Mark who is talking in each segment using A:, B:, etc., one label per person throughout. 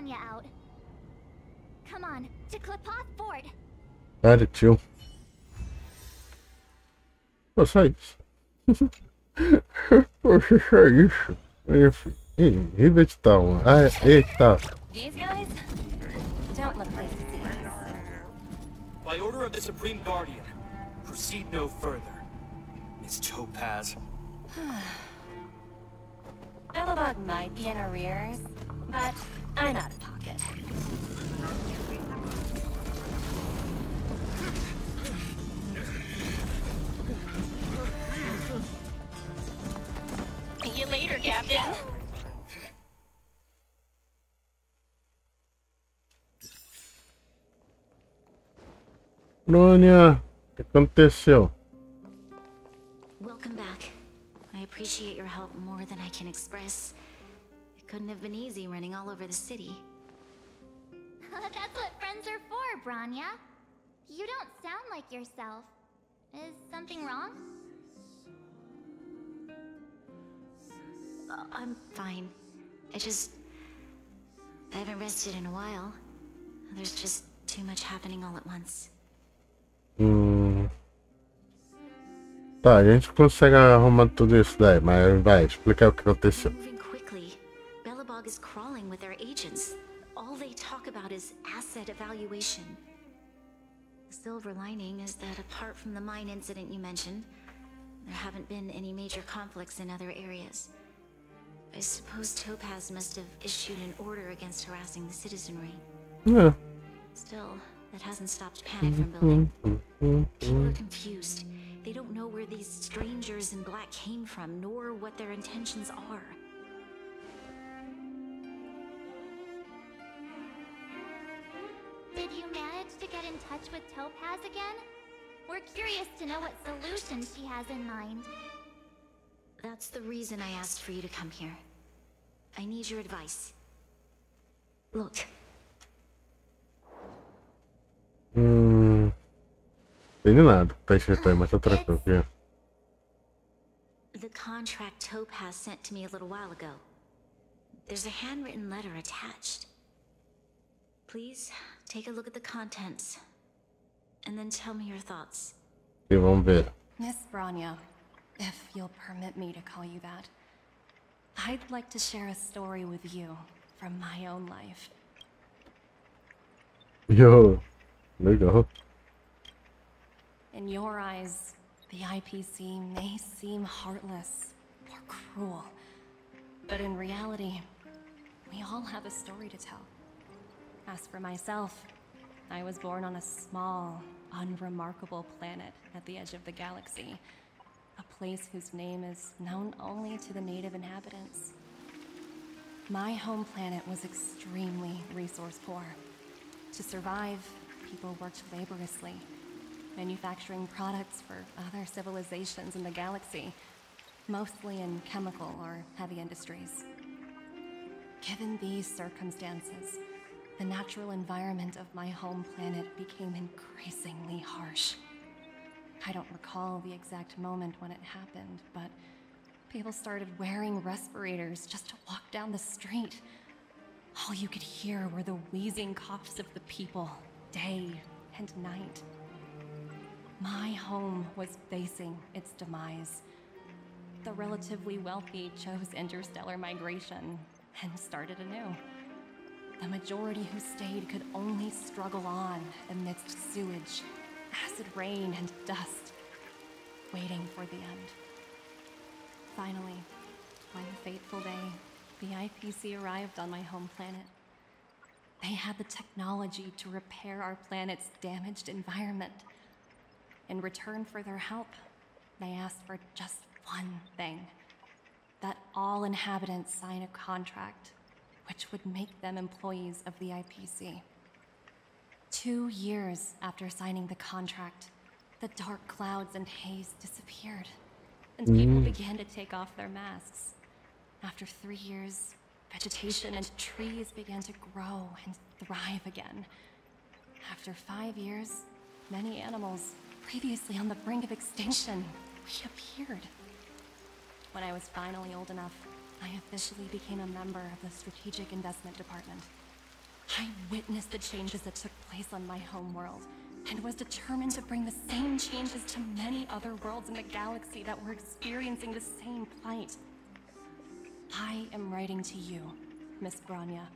A: Bronya out. Come on, to Klipoth Fort.
B: Cara, tio. Pô, só isso. Poxa, só isso. Rivet Town. Ah, eita.
C: These guys don't look pleased to see us.
D: By order of the Supreme Guardian, proceed no further. Miss Topaz.
C: Belobog might be in arrears, but I'm out of pocket. See you later, Captain.
B: Bronya, o que aconteceu?
E: Welcome back. I appreciate your help more than I can express. It couldn't have been easy running all over the city.
A: That's what friends are for, Bronya. You don't sound like yourself. Is something wrong?
E: I'm fine. I haven't rested in a while. There's just too much happening all at once.
B: Tá, a gente consegue arrumar tudo isso daí, mas vai, explicar o que aconteceu.
E: Moving quickly. Belobog is crawling with their agents. All they talk about is asset evaluation. The silver lining is that apart from the mine incident you mentioned, there haven't been any major conflicts in other areas. I suppose Topaz must have issued an order against harassing the citizenry.
B: Yeah.
E: Still, that hasn't stopped panic from building. People are confused. They don't know where these strangers in black came from, nor what their intentions are.
A: Did you manage to get in touch with Topaz again? We're curious to know what solutions she has in mind.
E: That's the reason I asked for you to come here. I need your advice. Look.
B: Tem nada pra escritar, mas tá tranquilo aqui.
E: The contract Topaz sent to me a little while ago. There's a handwritten letter attached. Please, take a look at the contents. And then tell me your thoughts.
B: E vamos ver.
C: Miss Bronya, if you'll permit me to call you that, I'd like to share a story with you from my own life.
B: Yo, legal.
C: In your eyes, the IPC may seem heartless or cruel, but in reality, we all have a story to tell. As for myself, I was born on a small, unremarkable planet at the edge of the galaxy, a place whose name is known only to the native inhabitants. My home planet was extremely resource poor. To survive, people worked laboriously, manufacturing products for other civilizations in the galaxy, mostly in chemical or heavy industries. Given these circumstances, the natural environment of my home planet became increasingly harsh. I don't recall the exact moment when it happened, but people started wearing respirators just to walk down the street. All you could hear were the wheezing coughs of the people, day and night. My home was facing its demise. The relatively wealthy chose interstellar migration and started anew. The majority who stayed could only struggle on amidst sewage, acid rain, and dust, waiting for the end. Finally, one fateful day, the IPC arrived on my home planet. They had the technology to repair our planet's damaged environment. In return for their help, they asked for just one thing: that all inhabitants sign a contract which would make them employees of the IPC. 2 years after signing the contract, the dark clouds and haze disappeared, and people began to take off their masks. After 3 years, vegetation and trees began to grow and thrive again. After 5 years, many animals, previously on the brink of extinction, reappeared. When I was finally old enough, I officially became a member of the Strategic Investment Department. I witnessed the changes that took place on my homeworld, and was determined to bring the same changes to many other worlds in the galaxy that were experiencing the same plight. I am writing to you, Miss Branya,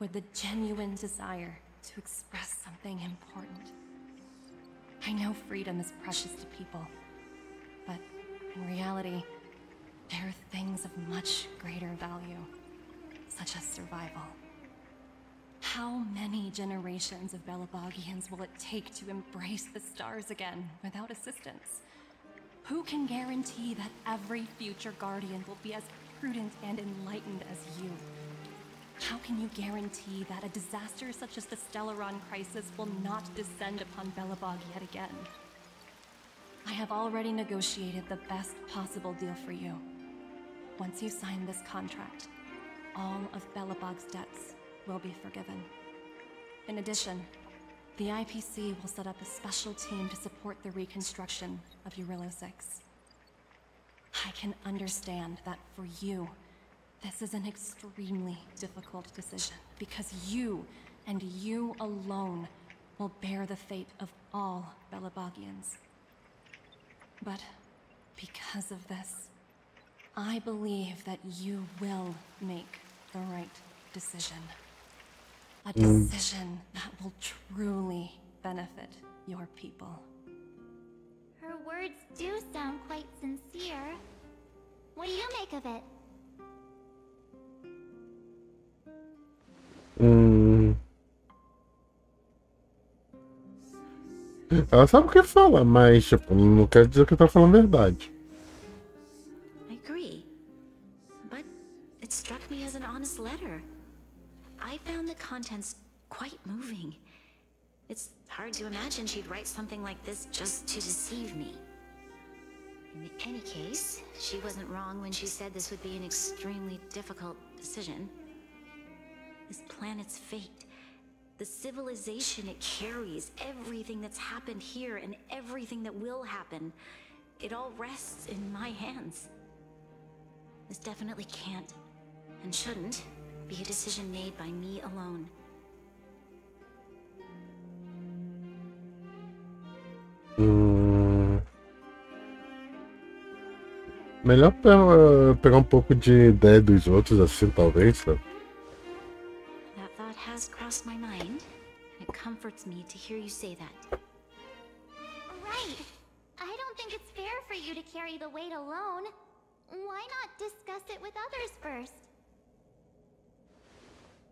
C: with the genuine desire to express something important. I know freedom is precious to people, but in reality, there are things of much greater value, such as survival. How many generations of Belobogians will it take to embrace the stars again without assistance? Who can guarantee that every future Guardian will be as prudent and enlightened as you? How can you guarantee that a disaster such as the Stellaron crisis will not descend upon Belobog yet again? I have already negotiated the best possible deal for you. Once you sign this contract, all of Belobog's debts will be forgiven. In addition, the IPC will set up a special team to support the reconstruction of Eurillo 6. I can understand that for you, this is an extremely difficult decision, because you, and you alone, will bear the fate of all Belobogians. But because of this, I believe that you will make the right decision. A decision that will truly benefit your people.
A: Her words do sound quite sincere. What do you make of it?
B: Ela sabe o que fala, mas tipo, não quer dizer que tá falando a verdade.
E: I agree. But it struck me as an honest letter. I found the contents quite moving. It's hard to imagine she'd write something like this just to deceive me. In any case, she wasn't wrong when she said this would be an extremely difficult decision. This planet's fate, the civilization it carries, everything that's happened here and everything that will happen, it all rests in my hands. This definitely can't, and shouldn't, be a decision made by me alone.
B: Melhor pegar pouco de ideia dos outros, assim, talvez, sabe?
E: That thought has crossed my mind, and it comforts me to hear you say that.
A: Right. I don't think it's fair for you to carry the weight alone. Why not discuss it with others first?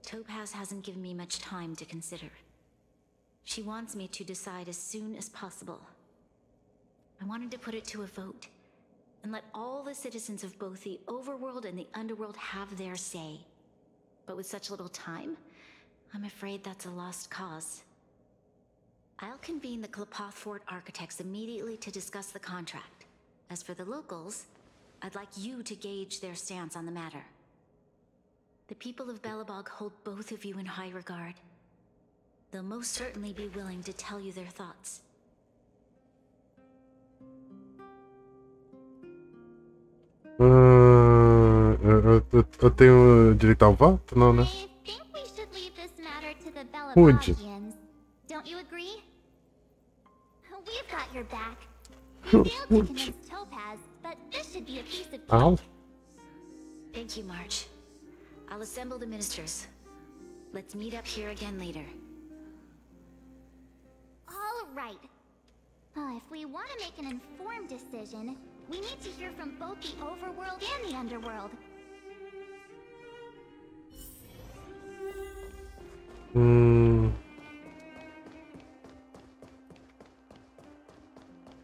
E: Topaz hasn't given me much time to consider. She wants me to decide as soon as possible. I wanted to put it to a vote, and let all the citizens of both the overworld and the underworld have their say. But with such little time, I'm afraid that's a lost cause. I'll convene the Klapoth Fort architects immediately to discuss the contract. As for the locals, I'd like you to gauge their stance on the matter. The people of Belobog hold both of you in high regard. They'll most certainly be willing to tell you their thoughts.
B: Eu tenho direito ao voto? Não, né?
A: I think we should leave this matter to the
B: Would you?
A: Belobogians. Don't you agree? We've got your back. You failed to
B: Would
A: convince Topaz, but this should be a piece of
B: Ow.
A: cake.
E: Thank you, March. I'll assemble the ministers. Let's meet up here again later.
A: All right. If we want to make an informed decision, we need to hear from both the overworld and the underworld.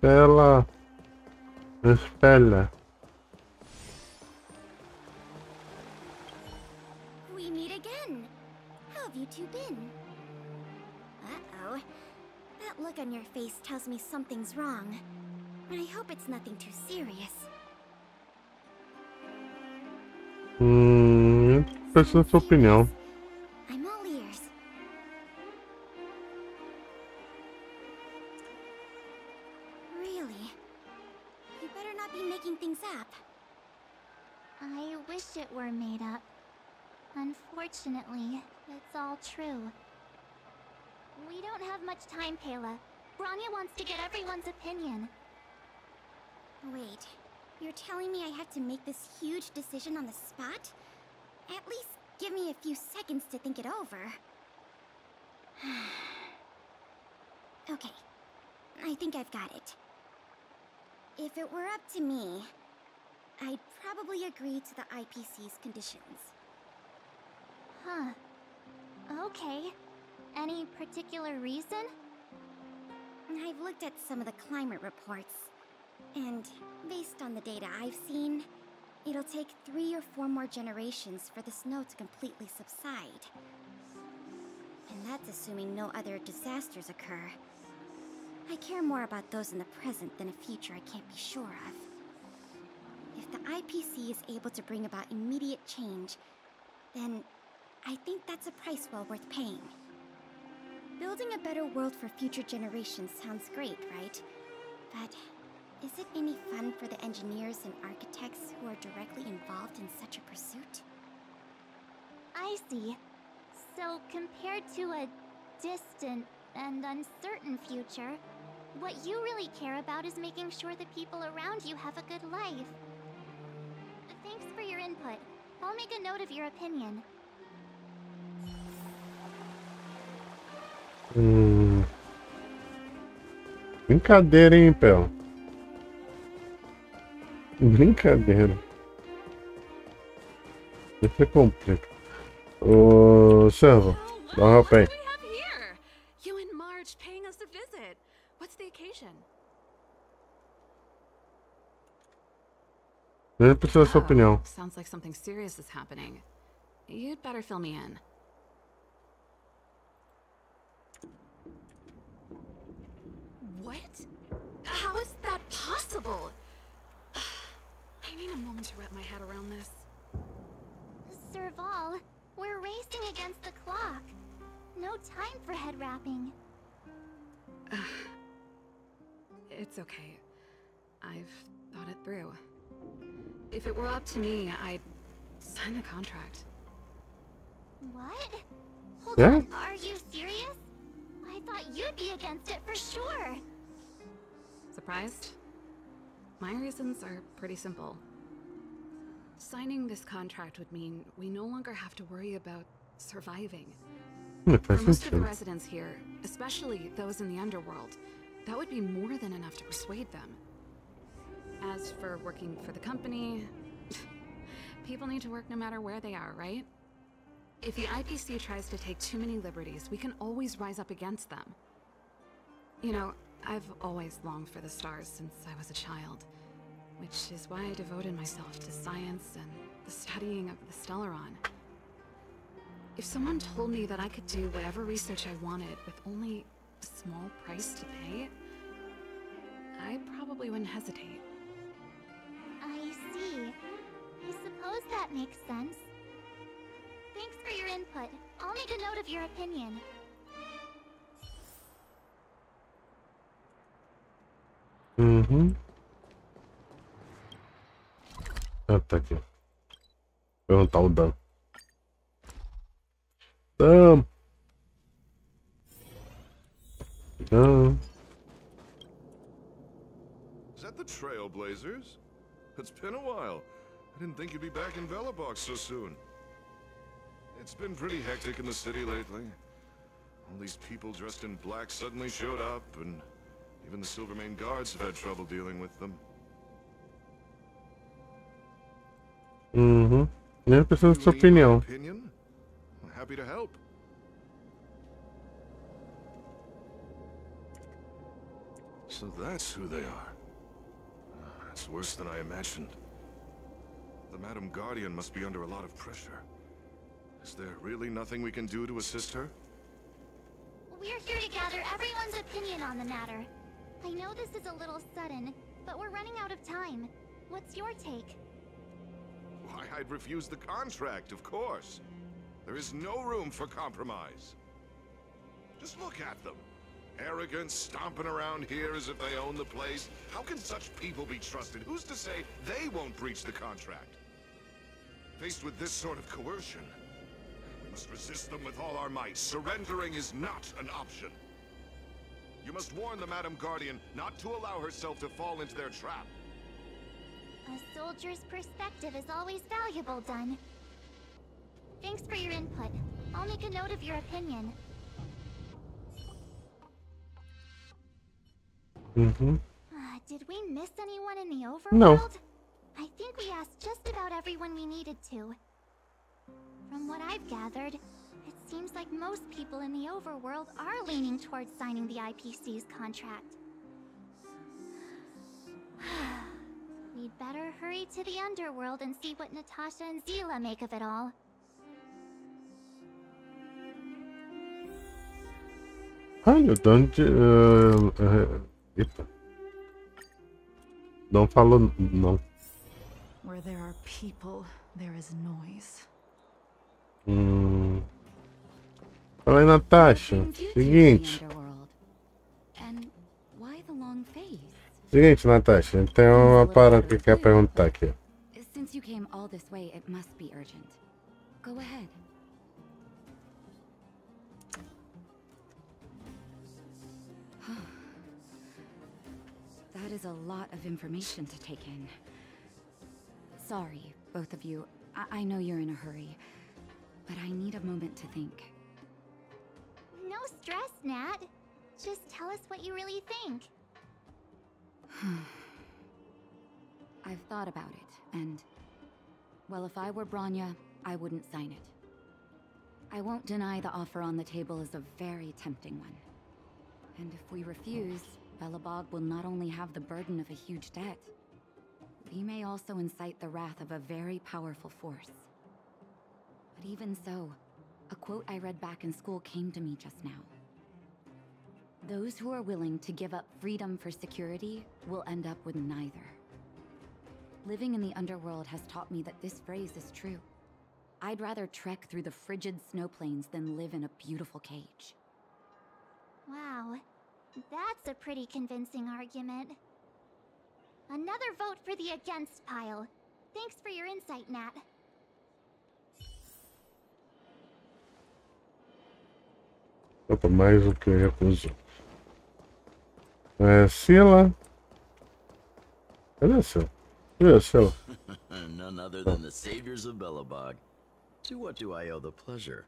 B: Ela espelha.
A: We meet again. How have you two been? Uh-oh. That look on your face tells me something's wrong. But I hope it's nothing too serious.
B: Pensa sua opinião.
A: I'm all ears. Really? You better not be making things up. I wish it were made up. Unfortunately, it's all true. We don't have much time, Kayla. Branya wants to get everyone's opinion. Wait, you're telling me I have to make this huge decision on the spot? At least give me a few seconds to think it over. Okay, I think I've got it. If it were up to me, I'd probably agree to the IPC's conditions. Huh. Okay. Any particular reason? I've looked at some of the climate reports, and based on the data I've seen, it'll take 3 or 4 more generations for the snow to completely subside. And that's assuming no other disasters occur. I care more about those in the present than a future I can't be sure of. If the IPC is able to bring about immediate change, then I think that's a price well worth paying. Building a better world for future generations sounds great, right? But is it any fun for the engineers and architects who are directly involved in such a pursuit? I see. So compared to a distant and uncertain future, what you really care about is making sure the people around you have a good life. Thanks for your input. I'll make a note of your opinion.
B: Brincadeira, hein, Pel? Brincadeira. Isso é completo. Ô, servo, dá uma help aí.
C: You and Marge paying us a visit. What's the occasion?
B: Nem precisa da sua opinião.
F: Sounds like something serious is happening. You'd better fill me in.
C: What? How is that possible? I need a moment to wrap my head around this.
A: Serval, we're racing against the clock. No time for head wrapping.
F: It's okay. I've thought it through. If it were up to me, I'd sign the contract.
A: What? Hold
B: Yeah?
A: on, are you serious? I thought you'd be against it for sure.
F: Surprised? My reasons are pretty simple. Signing this contract would mean we no longer have to worry about surviving. For
B: Faz
F: most of the
B: sentido.
F: residents here, especially those in the underworld, that would be more than enough to persuade them. As for working for the company, people need to work no matter where they are, right? If the IPC tries to take too many liberties, we can always rise up against them. You know, I've always longed for the stars since I was a child, which is why I devoted myself to science and the studying of the Stellaron. If someone told me that I could do whatever research I wanted with only a small price to pay, I probably wouldn't hesitate.
A: I see. I suppose that makes sense. Thanks for your input. I'll make a note of your opinion.
B: Ah, tá aqui. Perguntar o dano. Dano.
G: Is that the Trailblazers? It's been a while. I didn't think you'd be back in Belobog so soon. It's been pretty hectic in the city lately. All these people dressed in black suddenly showed up, and even the Silvermane guards have had trouble dealing with them.
B: Nem precisa da sua
G: You need my
B: opinião.
G: opinion? I'm happy to help. So that's who they are. It's worse than I imagined. The Madam Guardian must be under a lot of pressure. Is there really nothing we can do to assist her?
A: We're here to gather everyone's opinion on the matter. I know this is a little sudden, but we're running out of time. What's your take?
G: Why, I'd refuse the contract, of course. There is no room for compromise. Just look at them. Arrogant, stomping around here as if they own the place. How can such people be trusted? Who's to say they won't breach the contract? Faced with this sort of coercion, must resist them with all our might. Surrendering is not an option. You must warn the Madam Guardian not to allow herself to fall into their trap.
A: A soldier's perspective is always valuable, Dun. Thanks for your input. I'll make a note of your opinion. Did we miss anyone in the overworld?
B: No.
A: I think we asked just about everyone we needed to. From what I've gathered, it seems like most people in the overworld are leaning towards signing the IPC's contract. We'd better hurry to the underworld and see what Natasha and Zila make of it all.
B: Olha, eita. Não falou, não.
H: Where there are people, there is noise.
B: Fala aí, Natasha. Seguinte.
C: And why the long face?
B: Seguinte, Natasha. A gente tem uma parada que quer perguntar aqui.
C: Since you came all this way, it must be urgent. Go ahead. That is a lot of information to take in. Sorry, both of you. I know you're in a hurry, but I need a moment to think.
A: No stress, Nat. Just tell us what you really think.
C: I've thought about it, and... well, if I were Bronya, I wouldn't sign it. I won't deny the offer on the table is a very tempting one. And if we refuse, Belobog will not only have the burden of a huge debt, we may also incite the wrath of a very powerful force. But even so, a quote I read back in school came to me just now. Those who are willing to give up freedom for security will end up with neither. Living in the underworld has taught me that this phrase is true. I'd rather trek through the frigid snow plains than live in a beautiful cage.
A: Wow, that's a pretty convincing argument. Another vote for the against pile. Thanks for your insight, Nat.
B: Opa, mais o que recusou. Sila. Cadê a Sila? Cadê a Sila?
I: None other than the saviors of Belobog. To what do I owe the pleasure?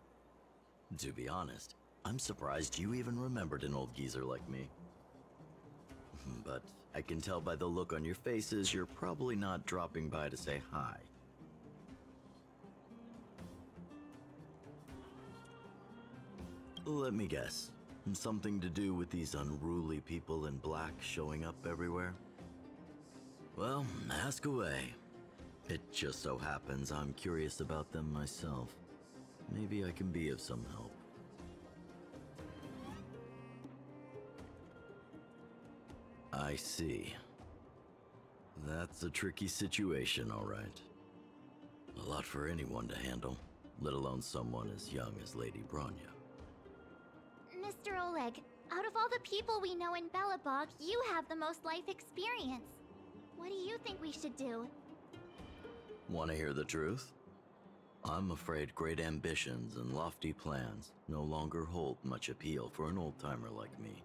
I: To be honest, I'm surprised you even remembered an old geezer like me. But I can tell by the look on your faces you're probably not dropping by to say hi. Let me guess. Something to do with these unruly people in black showing up everywhere? Well, ask away. It just so happens I'm curious about them myself. Maybe I can be of some help. I see. That's a tricky situation, all right. A lot for anyone to handle, let alone someone as young as Lady Bronya.
A: Mr. Oleg, out of all the people we know in Belobog, you have the most life experience. What do you think we should do?
I: Want to hear the truth? I'm afraid great ambitions and lofty plans no longer hold much appeal for an old-timer like me.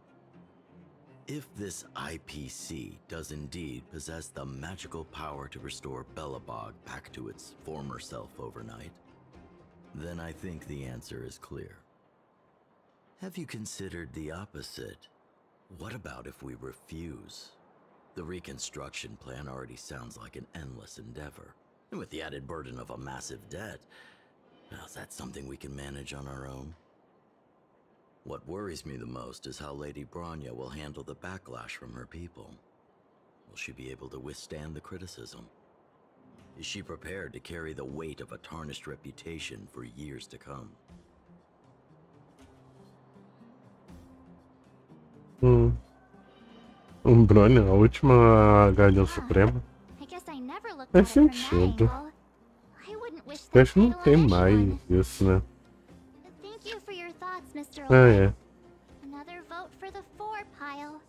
I: If this IPC does indeed possess the magical power to restore Belobog back to its former self overnight, then I think the answer is clear. Have you considered the opposite? What about if we refuse? The reconstruction plan already sounds like an endless endeavor. And with the added burden of a massive debt, now is that something we can manage on our own? What worries me the most is how Lady Bronya will handle the backlash from her people. Will she be able to withstand the criticism? Is she prepared to carry the weight of a tarnished reputation for years to come?
B: Bronya, a última Guardiã Suprema.
A: I guess I never looked
B: Faz
A: at it from that
B: sentido.
A: angle. I wouldn't wish that
B: Acho que não
A: title
B: tem
A: on
B: mais
A: anyone.
B: isso, né?
A: Thank you for your thoughts, Mr.
B: Ah,
A: Oleg.
B: é.
A: Another vote for the 4 pile.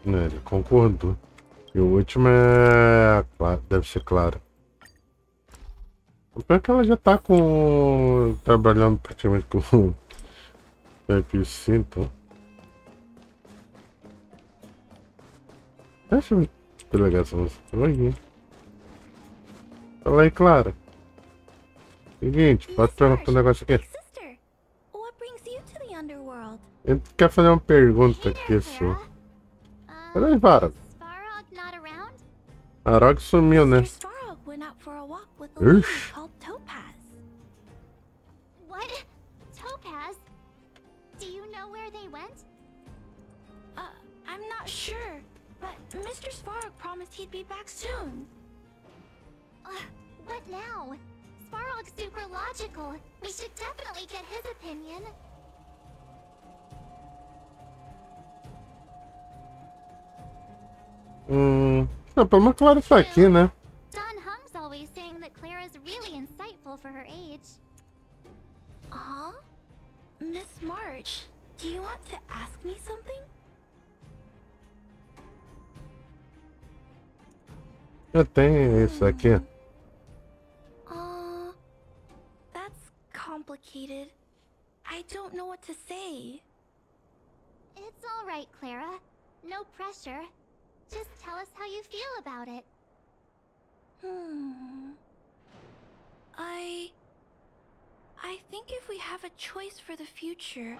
B: Ele concordou. E o último é... deve ser claro. Pior que ela já tá com. Trabalhando praticamente com o IPC, então. Deixa eu pegar essa música. Oi. Fala aí, Clara. Seguinte, pode perguntar um negócio aqui.
A: Sister, what brings you to the underworld?
B: Ele quer fazer uma pergunta
A: Hey there,
B: aqui, só.
A: Clara.
B: Cadê Varog?
A: Is Svarog not around?
B: Varog sumiu, né?
A: Mr. Svarog went out for a walk with a lady
B: Ixi.
A: called Topaz. What? Topaz? Do you know where they went? I'm not sure, but Mr. Svarog promised he'd be back soon. What now? Svarog's super logical. We should definitely get his opinion.
B: Não, pelo menos Clara tá aqui, né?
A: Don Hung's always saying that Clara's really insightful for her age. Huh? Miss March, do you want to ask me something?
B: Eu tenho isso aqui.
A: That's complicated. I don't know what to say. It's all right, Clara. No pressure. Just tell us how you feel about it. I think if we have a choice for the future,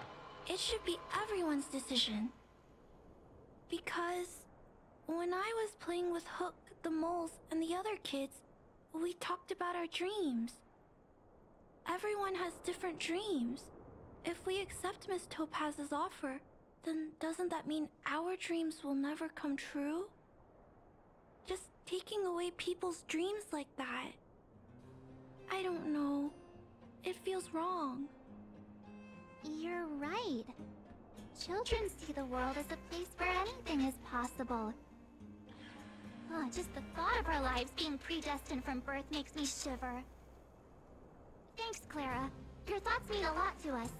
A: it should be everyone's decision. Because when I was playing with Hook, the moles, and the other kids, we talked about our dreams. Everyone has different dreams. If we accept Miss Topaz's offer, then doesn't that mean our dreams will never come true? Just taking away people's dreams like that. I don't know. It feels wrong. You're right. Children see the world as a place where anything is possible. Oh, just the thought of our lives being predestined from birth makes me shiver. Thanks, Clara. Your thoughts mean a lot to us.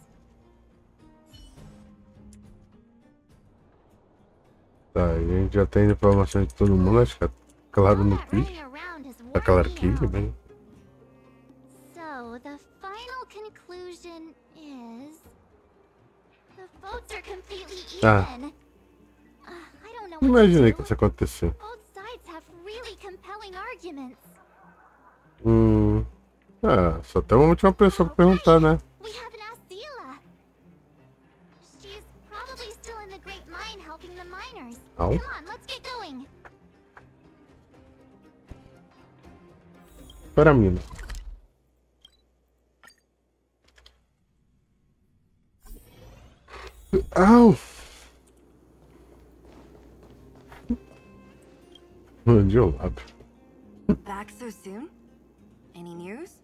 B: Tá, a gente já tem informações de todo mundo, acho que é claro no quiz. Tá claro aqui, né?
A: So, the final conclusion is... The votes are completely even. I don't know what
B: Imaginei
A: to
B: que
A: do.
B: isso aconteceu.
A: Both sides have really compelling arguments.
B: Só tem uma última pessoa pra perguntar, né?
A: We haven't asked Zila. She's probably still in the Great Mine helping the miners.
B: Ow.
A: Come on, let's get going.
B: Para a mina. Au! De um lado.
C: Back so soon? Any news?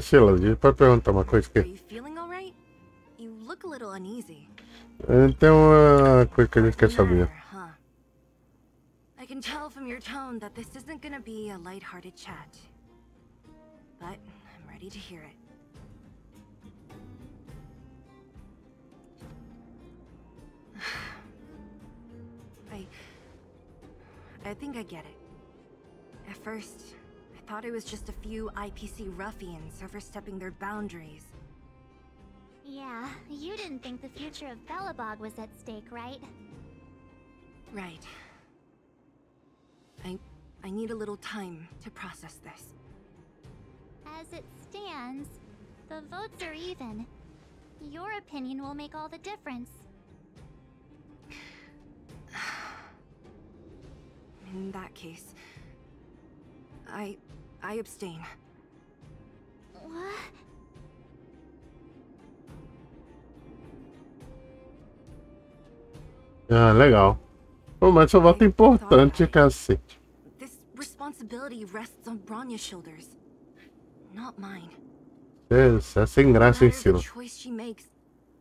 B: Sheila, a gente pode perguntar uma coisa
C: Are
B: aqui.
C: you feeling all right? You look a little uneasy.
B: Tem uma coisa que a gente quer saber.
C: Huh? I can tell from your tone that this isn't gonna be a light-hearted chat. But I'm ready to hear it. I think I get it. At first, I thought it was just a few IPC ruffians overstepping their boundaries.
A: Yeah, you didn't think the future of Belobog was at stake, right?
C: Right. I need a little time to process this.
A: As it stands, the votes are even. Your opinion will make all the difference.
C: In that case, I abstain.
A: What?
B: Legal. Pô, mas seu voto é importante, cacete.
C: This responsibility rests on Bronya's shoulders, not mine.
B: Isso é sem graça em
C: No matter
B: cima.
C: the choice she makes,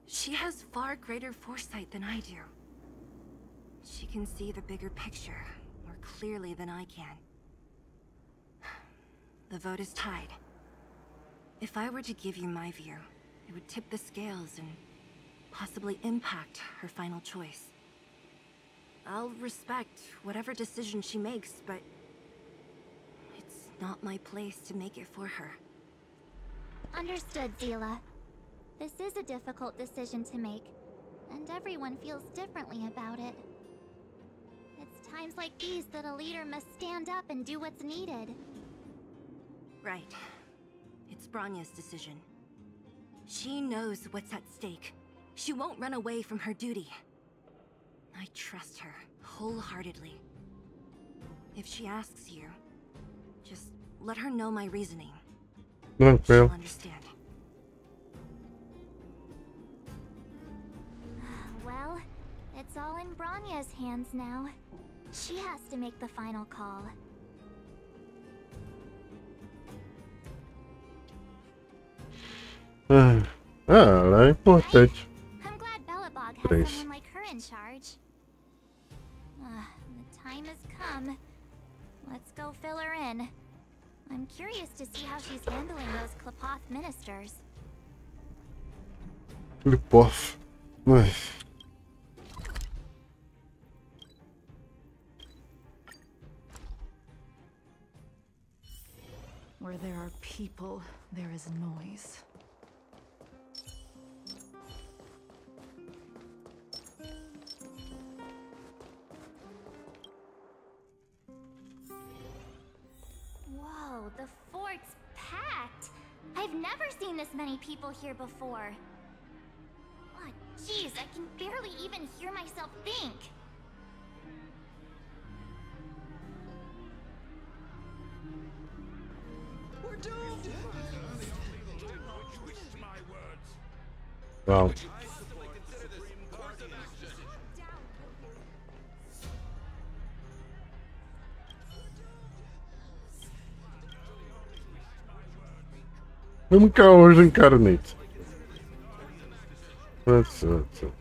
C: she has far greater foresight than I do. She can see the bigger picture more clearly than I can. The vote is tied. If I were to give you my view, it would tip the scales and possibly impact her final choice. I'll respect whatever decision she makes, but it's not my place to make it for her.
J: Understood, Zila. This is a difficult decision to make, and everyone feels differently about it. It's times like these that a leader must stand up and do what's needed.
C: Right. It's Bronya's decision. She knows what's at stake. She won't run away from her duty. I trust her wholeheartedly. If she asks you, just let her know my reasoning. She'll understand.
J: Well, it's all in Bronya's hands now. She has to make the final call.
B: Ela é importante.
J: I'm glad Belobog has someone like her in charge. The time has come. Let's go fill her in. I'm curious to see how she's handling those Klepoth ministers.
B: Klepoth. Ai.
H: Where there are people, there is noise.
J: Whoa, the fort's packed. I've never seen this many people here before. Oh, jeez, I can barely even hear myself think.
D: We're doomed!
B: Wow. Vamos cá hoje, Incarnate. That's it.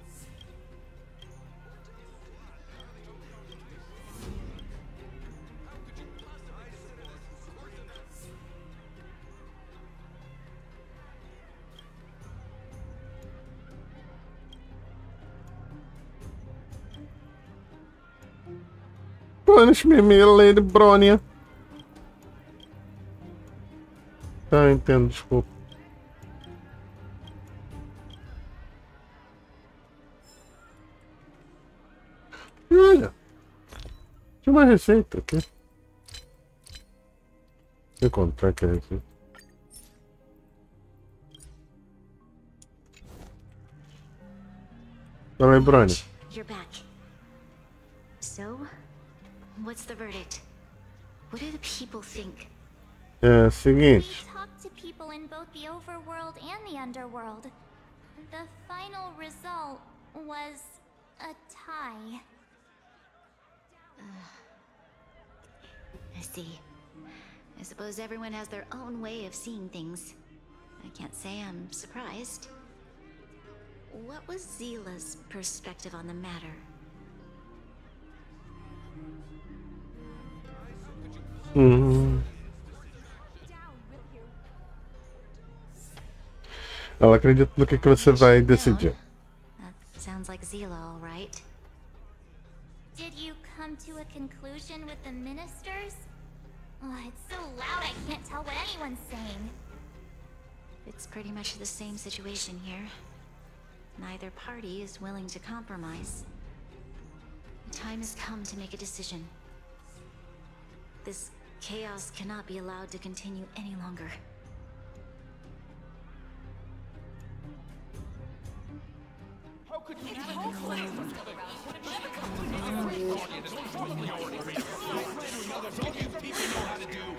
B: Punish me, Lady Bronya. Tá, entendo, desculpa. E olha, tinha uma receita aqui. Deixa eu encontrar aqui a receita. Fala aí, Bronya.
E: You're back. So, what's the verdict? What do the people think?
B: É, seguinte.
J: We talked to people in both the overworld and the underworld. The final result was a tie.
E: I see. I suppose everyone has their own way of seeing things. I can't say I'm surprised. What was Zila's perspective on the matter?
B: Ela acredita no que você vai decidir.
E: That sounds like Zila, all right.
J: Did you come to a conclusion with the ministers? Oh, it's so loud I can't tell what anyone's saying.
E: It's pretty much the same situation here. Neither party is willing to compromise. The time has come to make a decision. This chaos cannot be allowed to continue any longer.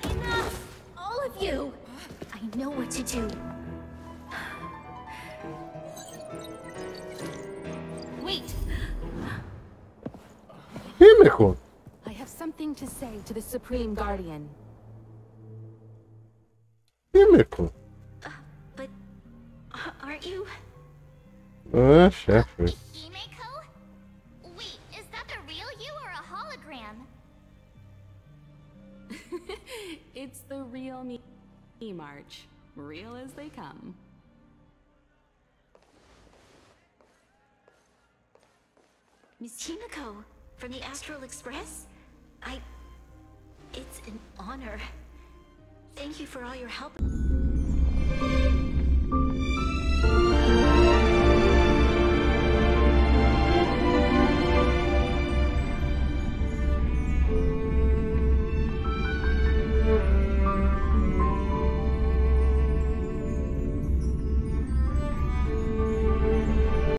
J: Enough! All of you!
E: I know what to do.
J: Wait!
B: Himiko!
K: I have something to say to the Supreme Guardian.
B: Himiko!
E: But aren't you?
B: Ah, chefe.
J: Himiko? Wait, is that the real you or a hologram?
F: It's the real me, March. Real as they come.
E: Miss Himiko, from the Astral Express? It's an honor. Thank you for all your help.